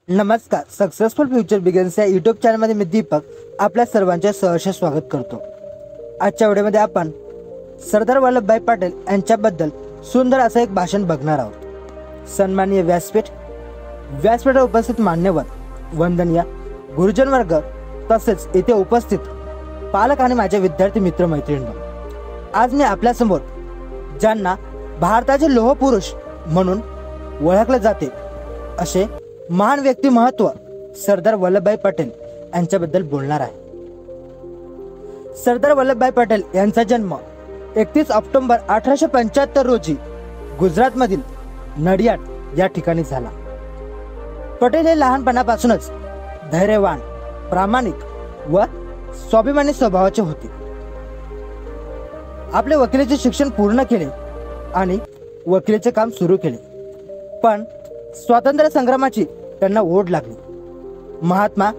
नमस्कार, successful future begins या YouTube चॅनलमध्ये मी दीपक आपल्या सर्वांचे सहर्ष स्वागत करतो। आजच्या व्हिडिओमध्ये आपण सरदार वल्लभभाई पटेल यांच्याबद्दल सुंदर असं एक भाषण बघणार आहोत। सन्माननीय व्यासपीठावर उपस्थित मान्यवर, वंदनीय गुरुजन वर्ग तसेच इथे उपस्थित पालक आणि माझे विद्यार्थी मित्र मैत्रिणी, आज मी आपल्यासमोर ज्यांना भारताचे लोह पुरुष म्हणून ओळखले जाते असे महान व्यक्तिमत्व सरदार वल्लभभाई पटेल यांच्याबद्दल बोलणार आहे। सरदार वल्लभभाई पटेल यांचा जन्म 31 ऑक्टोबर 1875 रोजी गुजरातमधील नडियाड या ठिकाणी झाला। पटेल हे लहानपणापासूनच धैर्यवान, प्रामाणिक व स्वाभिमानी स्वभावाचे होते। आपले वकिलीचे शिक्षण पूर्ण केले आणि वकिलीचे काम सुरू केले, पण स्वातंत्र्य संग्रामाची त्यांना ओढ लागली। महात्मा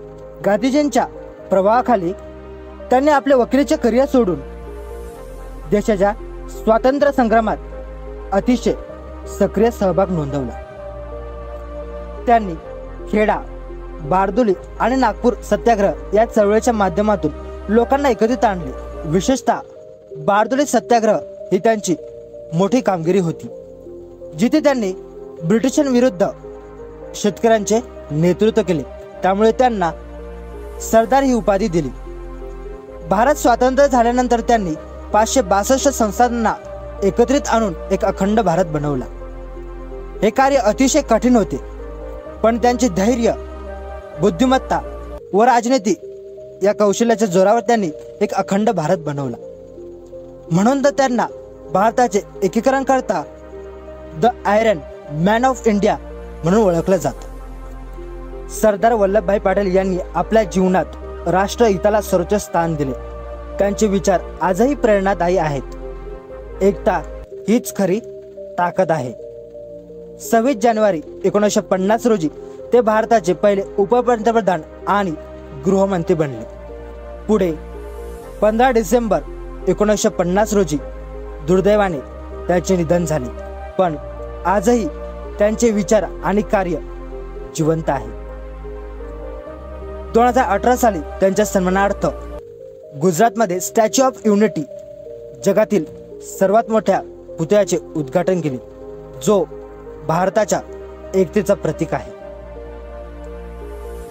गांधीजींच्या प्रभावाखाली त्यांनी आपले वकिलीचे करिअर सोडून देशाच्या स्वातंत्र्य संग्रामात अतिशय सक्रिय सहभाग नोंदवला। त्यांनी खेडा, बारदोली आणि नागपूर सत्याग्रह या चळवळीच्या माध्यमातून लोकांना एकत्रित आणले। विशेषतः बारदोली सत्याग्रह ही त्यांची मोठी कामगिरी होती, जिथे त्यांनी ब्रिटिशांविरुद्ध शेतकऱ्यांचे नेतृत्व केले, त्यामुळे त्यांना सरदार ही उपाधी दिली। भारत स्वातंत्र्य झाल्यानंतर त्यांनी 562 संस्थांना एकत्रित आणून एक अखंड भारत बनवला। हे कार्य अतिशय कठीण होते, पण त्यांचे धैर्य, बुद्धिमत्ता व राजनीती या कौशल्याच्या जोरावर त्यांनी एक अखंड भारत बनवला। म्हणून तर त्यांना भारताचे एकीकरण करता the iron man of India म्हणून ओळखलं जातं। सरदार वल्लभभाई पटेल यांनी आपल्या जीवनात राष्ट्रहिताला सर्वोच्च स्थान दिले। त्यांचे विचार आजही प्रेरणादायी आहेत। एकता हीच खरी ताकद आहे। 26 जानेवारी 1950 रोजी ते भारताचे पहिले उपपंतप्रधान आणि गृहमंत्री बनले। पुढे 15 डिसेंबर 1950 रोजी दुर्दैवाने त्याचे निधन झाले, पण आजही त्यांचे विचार आणि कार्य जिवंत आहे। 2018 साली त्यांच्या सन्मानार्थ गुजरातमध्ये स्टॅच्यू ऑफ युनिटी, जगातील सर्वात मोठ्या पुतळ्याचे उद्घाटन केले, जो भारताच्या एकतेचा प्रतीक आहे।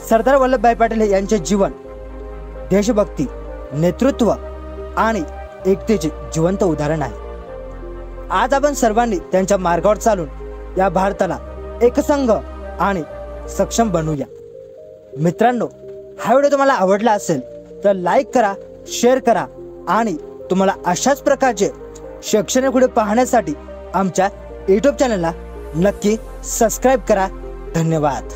सरदार वल्लभभाई पटेल यांचे जीवन देशभक्ती, नेतृत्व आणि एकतेचे जिवंत उदाहरण आहे। आज आपण सर्वांनी त्यांच्या मार्गावर चालून या भारताला एकसंघ आणि सक्षम बनवूया। मित्रांनो, हा व्हिडिओ तुम्हाला आवडला असेल तर लाईक करा, शेअर करा आणि तुम्हाला अशाच प्रकारचे शैक्षणिक व्हिडिओ पाहण्यासाठी आमच्या यूट्यूब चॅनलला नक्की सबस्क्राईब करा। धन्यवाद।